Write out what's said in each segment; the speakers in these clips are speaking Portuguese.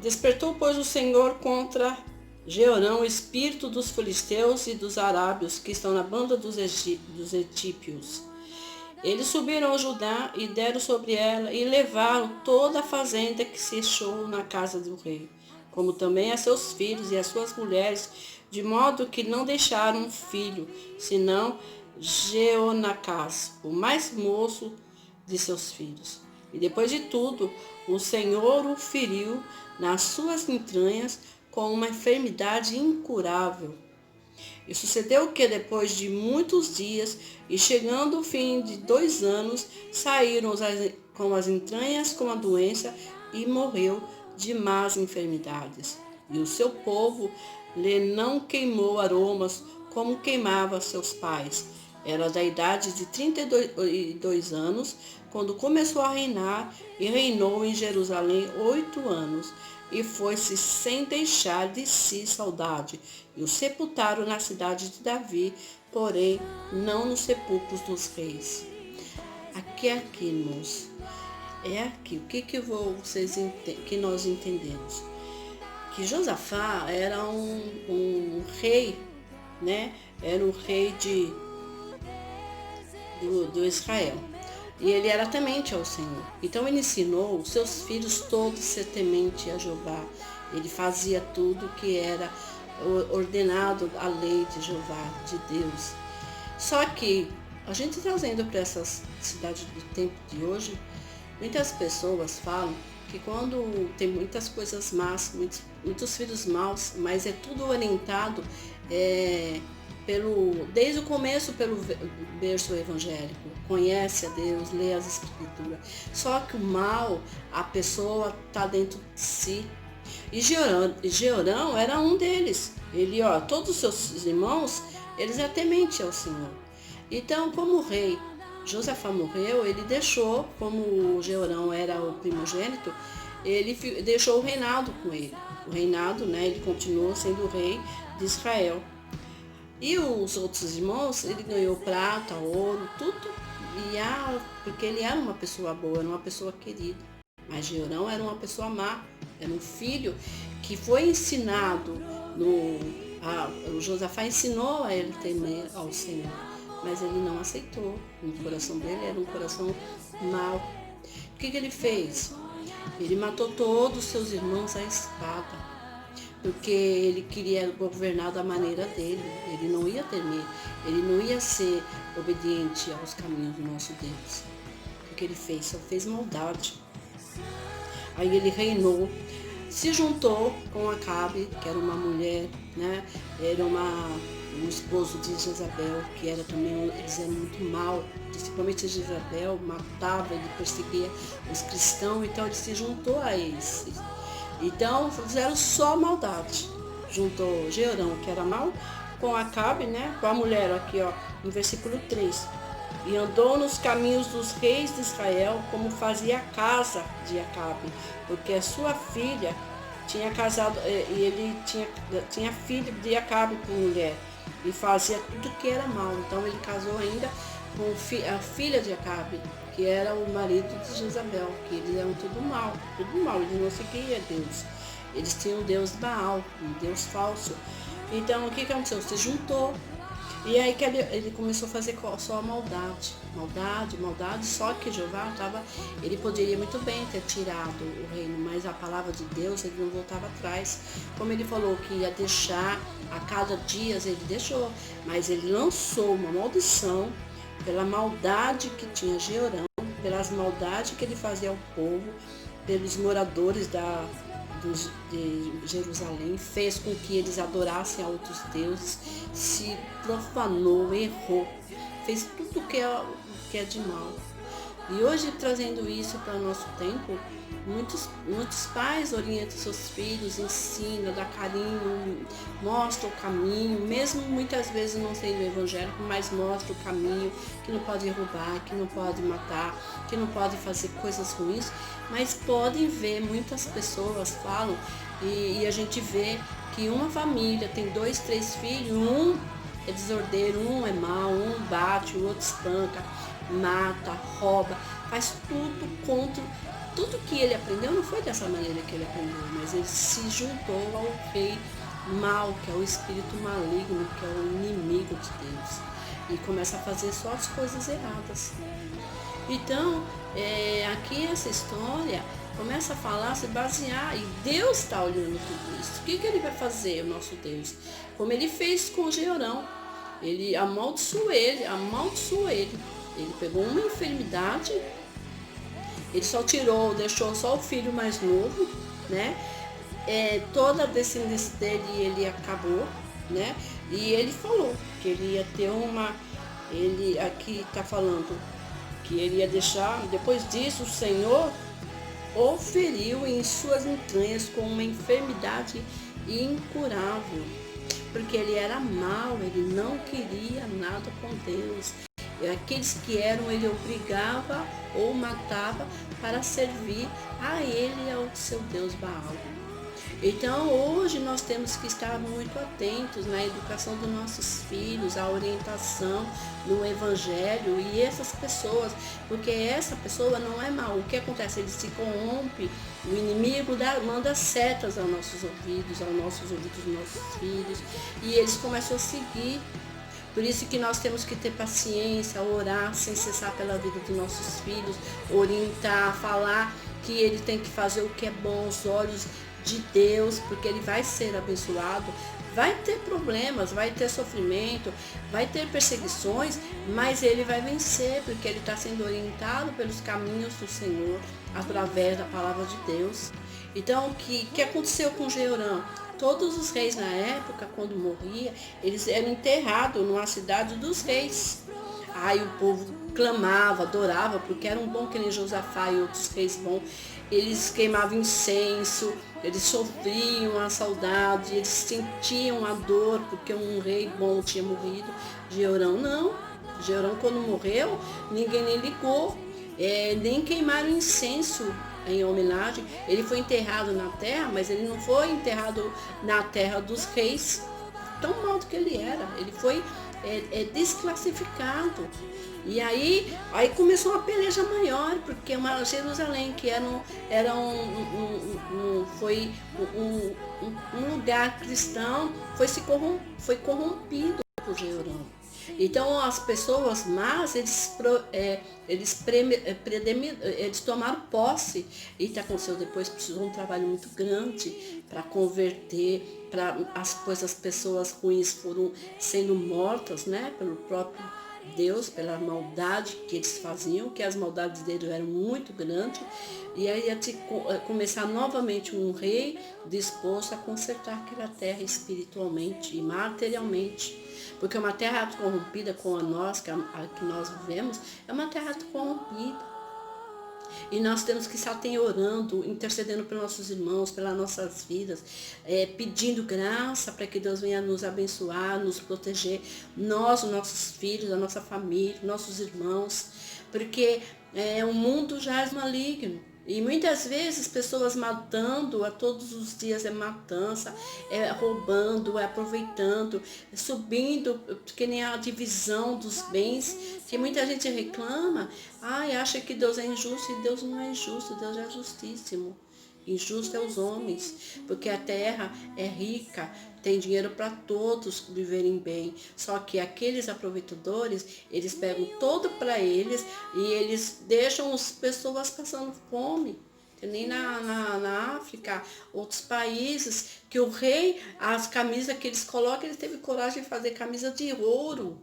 Despertou, pois, o Senhor contra Jeorão o espírito dos filisteus e dos arábios que estão na banda dos etípios. Eles subiram a Judá e deram sobre ela e levaram toda a fazenda que se achou na casa do rei, como também a seus filhos e as suas mulheres, de modo que não deixaram um filho, senão Jeonacás, o mais moço de seus filhos. E depois de tudo, o Senhor o feriu nas suas entranhas com uma enfermidade incurável. E sucedeu que, depois de muitos dias, e chegando o fim de 2 anos, saíram com as entranhas com a doença, e morreu de más enfermidades. E o seu povo lhe não queimou aromas, como queimava seus pais. Era da idade de 32 anos, quando começou a reinar, e reinou em Jerusalém 8 anos. E foi-se sem deixar de si saudade. E o sepultaram na cidade de Davi, porém não nos sepulcros dos reis. Aqui, irmãos, é aqui. O que nós entendemos? Que Josafá era um rei, né? Era o rei do Israel. E ele era temente ao Senhor. Então ele ensinou os seus filhos todos a ser temente a Jeová. Ele fazia tudo que era ordenado a lei de Jeová, de Deus. Só que a gente trazendo para essas cidades do tempo de hoje, muitas pessoas falam que quando tem muitas coisas más, muitos filhos maus, mas é tudo orientado desde o começo pelo berço evangélico, conhece a Deus, lê as escrituras. Só que o mal, a pessoa está dentro de si. E Jeorão era um deles. Ele, todos os seus irmãos, eles eram tementes ao Senhor. Então, como o rei Josafá morreu, ele deixou, como o Jeorão era o primogênito, ele deixou o reinado com ele. O reinado, né, ele continuou sendo o rei de Israel. E os outros irmãos, ele ganhou prata, ouro, tudo, porque ele era uma pessoa boa, era uma pessoa querida. Mas Jeorão era uma pessoa má, era um filho que foi ensinado, o Josafá ensinou a ele temer ao Senhor, mas ele não aceitou. O coração dele era um coração mau. O que ele fez? Ele matou todos os seus irmãos à espada, porque ele queria governar da maneira dele. Ele não ia temer, ele não ia ser obediente aos caminhos do nosso Deus. O que ele fez? Só fez maldade. Aí ele reinou, se juntou com Acabe, que era uma mulher, né? Era um esposo de Jezabel, que era também, eles eram muito mal, principalmente Jezabel, matava, ele perseguia os cristãos, então ele se juntou a eles. Então fizeram só maldade. Juntou Jeorão, que era mau, com Acabe, né? Com a mulher aqui, no versículo 3. E andou nos caminhos dos reis de Israel, como fazia a casa de Acabe, porque a sua filha tinha casado, e ele tinha filho de Acabe com mulher, e fazia tudo que era mal. Então ele casou ainda com a filha de Acabe, que era o marido de Jezabel, que eles eram tudo mal, eles não seguiam Deus. Eles tinham o Deus Baal, um Deus falso. Então o que aconteceu? Se juntou. E aí que ele começou a fazer só maldade, só que Jeová ele poderia muito bem ter tirado o reino, mas a palavra de Deus, ele não voltava atrás. Como ele falou que ia deixar a cada dia, ele deixou, mas ele lançou uma maldição pela maldade que tinha Jeorão, pelas maldades que ele fazia ao povo, pelos moradores de Jerusalém, fez com que eles adorassem a outros deuses, se profanou, errou, fez tudo que é de mal. E hoje, trazendo isso para o nosso tempo, muitos pais orientam seus filhos, ensinam, dá carinho, mostram o caminho, mesmo muitas vezes não sendo evangélico, mas mostra o caminho, que não pode roubar, que não pode matar, que não pode fazer coisas ruins, mas podem ver, muitas pessoas falam, e a gente vê que uma família tem 2, 3 filhos, um é desordeiro, um é mau, um bate, o outro espanca, mata, rouba. faz tudo contra. Tudo que ele aprendeu não foi dessa maneira que ele aprendeu, mas ele se juntou ao rei mal, que é o espírito maligno, que é o inimigo de Deus. E começa a fazer só as coisas erradas. Então, aqui essa história começa a falar, se basear, e Deus está olhando tudo isso. O que ele vai fazer, o nosso Deus? Como ele fez com Georão. Ele amaldiçoou ele. Ele pegou uma enfermidade, ele só tirou, deixou só o filho mais novo, né? Toda a descendência dele ele acabou, né? E ele falou que ele ia ter ele aqui está falando que ele ia deixar, depois disso o Senhor o feriu em suas entranhas com uma enfermidade incurável, porque ele era mau, ele não queria nada com Deus. E aqueles que eram, ele obrigava ou matava para servir a ele e ao seu Deus Baal. Então hoje nós temos que estar muito atentos na educação dos nossos filhos, a orientação no Evangelho e essas pessoas, porque essa pessoa não é mal. O que acontece? Ele se corrompe, o inimigo manda setas aos nossos ouvidos, dos nossos filhos, e eles começam a seguir. Por isso que nós temos que ter paciência, orar sem cessar pela vida dos nossos filhos, orientar, falar que ele tem que fazer o que é bom aos olhos de Deus, porque ele vai ser abençoado. Vai ter problemas, vai ter sofrimento, vai ter perseguições, mas ele vai vencer, porque ele está sendo orientado pelos caminhos do Senhor, através da palavra de Deus. Então, o que aconteceu com Jeorão? Todos os reis na época, quando morria, eles eram enterrados numa cidade dos reis. Aí o povo clamava, adorava, porque era um bom que nem Josafá e outros reis bons. Eles queimavam incenso, eles sofriam a saudade, eles sentiam a dor, porque um rei bom tinha morrido. Jeorão não. Jeorão, quando morreu, ninguém nem ligou, nem queimaram incenso em homenagem. Ele foi enterrado na terra, mas ele não foi enterrado na terra dos reis. Tão mal do que ele era. Ele foi desclassificado. E aí começou uma peleja maior, porque uma Jerusalém, que foi um lugar cristão, foi corrompido por Jeorão. Então as pessoas más, eles tomaram posse. E o que aconteceu depois? Precisou um trabalho muito grande para converter, as pessoas ruins foram sendo mortas, né, pelo próprio Deus, pela maldade que eles faziam, que as maldades deles eram muito grandes. E aí ia começar novamente um rei disposto a consertar aquela terra espiritualmente e materialmente. Porque uma terra corrompida como a que nós vivemos, é uma terra corrompida. E nós temos que estar orando, intercedendo pelos nossos irmãos, pelas nossas vidas, pedindo graça para que Deus venha nos abençoar, nos proteger, nós, os nossos filhos, a nossa família, nossos irmãos, porque o mundo já é maligno. E muitas vezes pessoas matando, a todos os dias é matança, roubando, aproveitando, subindo, que nem a divisão dos bens, que muita gente reclama, acha que Deus é injusto, e Deus não é injusto, Deus é justíssimo. Injusto é os homens, porque a terra é rica, tem dinheiro para todos viverem bem. Só que aqueles aproveitadores, eles pegam todo para eles e eles deixam as pessoas passando fome. Nem na África, outros países, que o rei, as camisas que eles colocam, eles teve coragem de fazer camisa de ouro.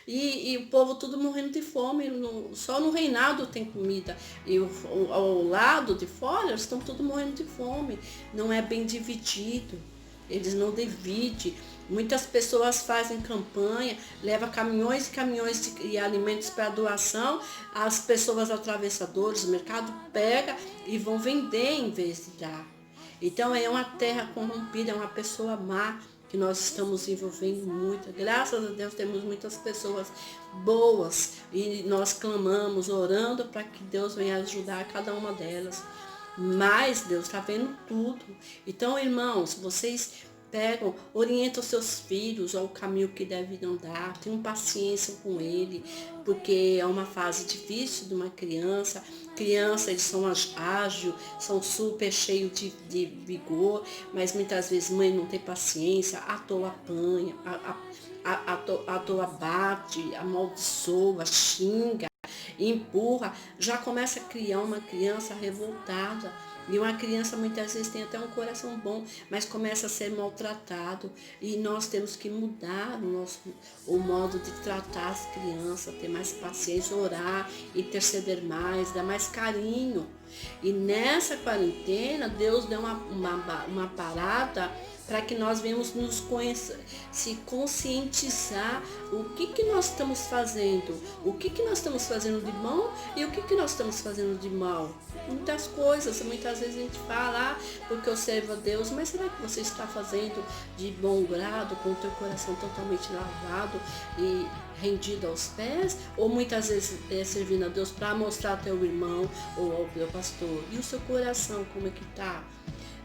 E o povo tudo morrendo de fome, só no reinado tem comida. E ao lado de fora, eles estão tudo morrendo de fome. Não é bem dividido. Eles não dividem. Muitas pessoas fazem campanha, levam caminhões e caminhões de alimentos para doação. As pessoas atravessadoras, o mercado pega e vão vender em vez de dar. Então é uma terra corrompida, é uma pessoa má que nós estamos envolvendo muito. Graças a Deus temos muitas pessoas boas e nós clamamos, orando para que Deus venha ajudar cada uma delas. Mas Deus está vendo tudo. Então, irmãos, vocês Pegam, orientam seus filhos ao caminho que devem andar, tenham paciência com ele, porque é uma fase difícil de uma criança. Criança, eles são ágeis, são super cheios de vigor, mas muitas vezes mãe não tem paciência, à toa apanha, à toa bate, amaldiçoa, xinga, empurra, já começa a criar uma criança revoltada. E uma criança muitas vezes tem até um coração bom, mas começa a ser maltratado. E nós temos que mudar o modo de tratar as crianças, ter mais paciência, orar, interceder mais, dar mais carinho. E nessa quarentena, Deus deu uma parada para que nós venhamos nos conhecer, se conscientizar o que nós estamos fazendo, o que nós estamos fazendo de bom e o que nós estamos fazendo de mal. Muitas coisas, muitas vezes a gente fala, porque eu servo a Deus, mas será que você está fazendo de bom grado, com o teu coração totalmente lavado e rendido aos pés? Ou muitas vezes servindo a Deus para mostrar ao teu irmão ou ao teu pastor? E o seu coração, como é que está?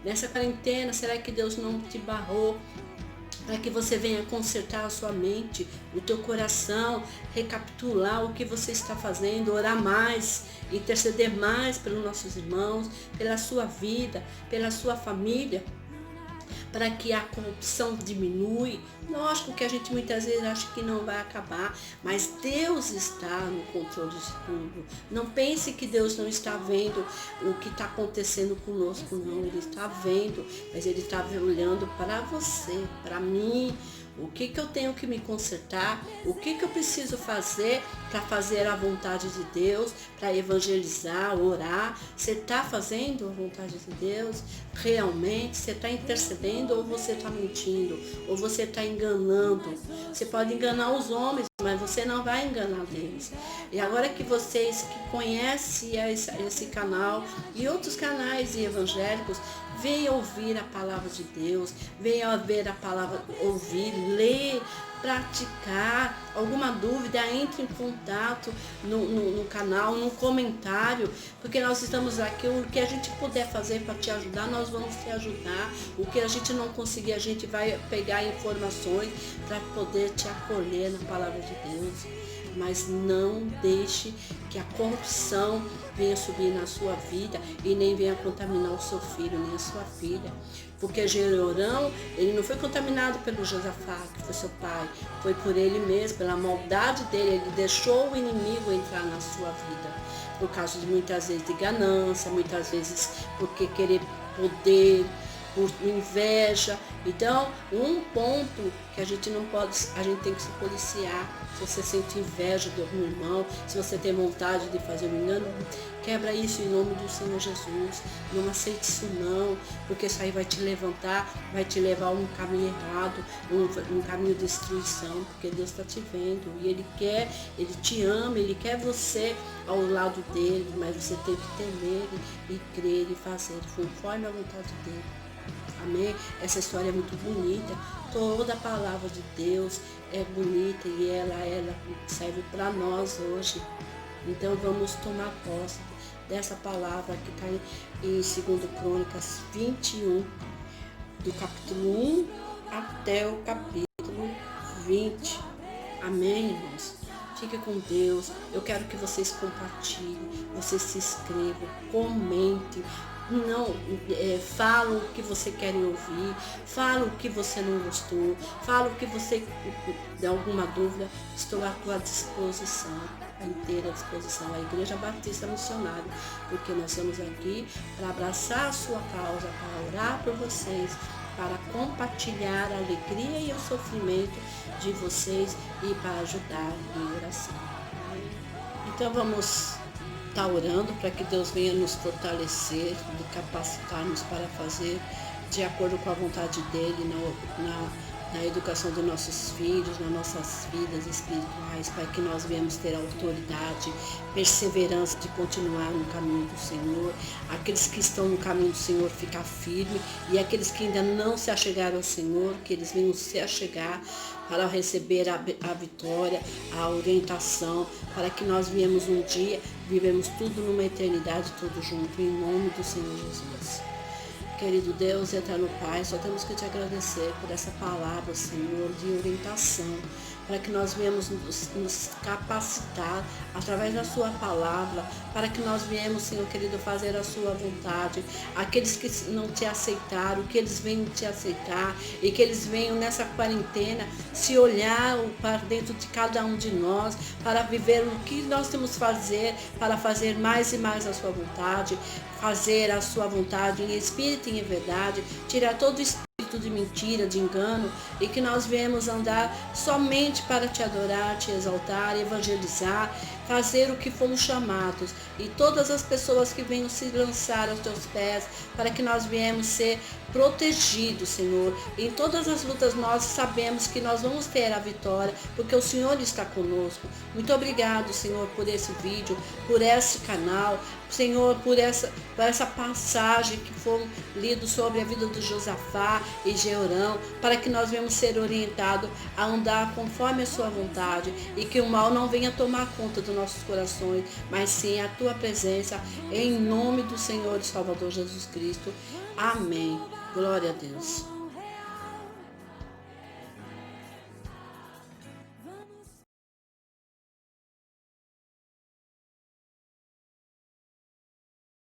Nessa quarentena, será que Deus não te barrou para que você venha consertar a sua mente, o teu coração, recapitular o que você está fazendo, orar mais, interceder mais pelos nossos irmãos, pela sua vida, pela sua família, para que a corrupção diminui? Lógico que a gente muitas vezes acha que não vai acabar, mas Deus está no controle de tudo. Não pense que Deus não está vendo o que está acontecendo conosco, não. Ele está vendo, mas Ele está olhando para você, para mim. O que eu tenho que me consertar? O que eu preciso fazer para fazer a vontade de Deus, para evangelizar, orar? Você está fazendo a vontade de Deus? Realmente? Você está intercedendo ou você está mentindo? Ou você está enganando? Você pode enganar os homens, mas você não vai enganar Deus. E agora que vocês que conhecem esse canal e outros canais evangélicos, venha ouvir a palavra de Deus, venha ver a palavra, ouvir, ler, praticar. Alguma dúvida, entre em contato no canal, no comentário, porque nós estamos aqui, o que a gente puder fazer para te ajudar, nós vamos te ajudar. O que a gente não conseguir, a gente vai pegar informações para poder te acolher na palavra de Deus. Mas não deixe que a corrupção venha subir na sua vida e nem venha contaminar o seu filho, nem a sua filha. Porque Jeorão, ele não foi contaminado pelo Josafá, que foi seu pai, foi por ele mesmo, pela maldade dele. Ele deixou o inimigo entrar na sua vida, por causa de muitas vezes de ganância, muitas vezes porque querer poder, por inveja. Então, um ponto que a gente não pode, a gente tem que se policiar. Se você sente inveja do algum irmão, se você tem vontade de fazer um engano, quebra isso em nome do Senhor Jesus. Não aceite isso não, porque isso aí vai te levantar, vai te levar a um caminho errado, um caminho de destruição, porque Deus está te vendo e Ele te ama, Ele quer você ao lado dele, mas você tem que temer e crer e fazer conforme a vontade dele. Amém? Essa história é muito bonita. Toda a palavra de Deus é bonita e ela serve para nós hoje. Então vamos tomar posse dessa palavra que está em 2 Crônicas 21, do capítulo 1 até o capítulo 20. Amém, irmãos? Fique com Deus. Eu quero que vocês compartilhem, vocês se inscrevam, comentem. Não, fala o que você quer ouvir, fala o que você não gostou, fala o que você tem alguma dúvida. Estou à tua disposição, à inteira disposição, a Igreja Batista Missionária, porque nós estamos aqui para abraçar a sua causa, para orar por vocês, para compartilhar a alegria e o sofrimento de vocês e para ajudar em oração. Então vamos estar orando para que Deus venha nos fortalecer, nos capacitar-nos para fazer de acordo com a vontade dele na educação dos nossos filhos, nas nossas vidas espirituais, para que nós venhamos ter autoridade, perseverança de continuar no caminho do Senhor. Aqueles que estão no caminho do Senhor ficar firme, e aqueles que ainda não se achegaram ao Senhor, que eles venham se achegar para receber a vitória, a orientação, para que nós viemos um dia, vivemos tudo numa eternidade, tudo junto, em nome do Senhor Jesus. Querido Deus, eterno Pai, só temos que te agradecer por essa palavra, Senhor, de orientação, para que nós venhamos nos capacitar através da sua palavra, para que nós viemos, Senhor querido, fazer a sua vontade. Aqueles que não te aceitaram, que eles venham te aceitar e que eles venham nessa quarentena se olhar para dentro de cada um de nós, para viver o que nós temos que fazer, para fazer mais e mais a sua vontade, fazer a sua vontade em espírito e em verdade, tirar todo o espírito de mentira, de engano, e que nós viemos andar somente para te adorar, te exaltar, evangelizar, fazer o que fomos chamados, e todas as pessoas que venham se lançar aos teus pés, para que nós viemos ser protegidos, Senhor. Em todas as lutas nós sabemos que nós vamos ter a vitória, porque o Senhor está conosco. Muito obrigado, Senhor, por esse vídeo, por esse canal, Senhor, por essa passagem que foi lido sobre a vida do Josafá e Jeorão, para que nós venhamos ser orientados a andar conforme a sua vontade e que o mal não venha tomar conta dos nossos corações, mas sim a tua presença, em nome do Senhor e Salvador Jesus Cristo. Amém. Glória a Deus.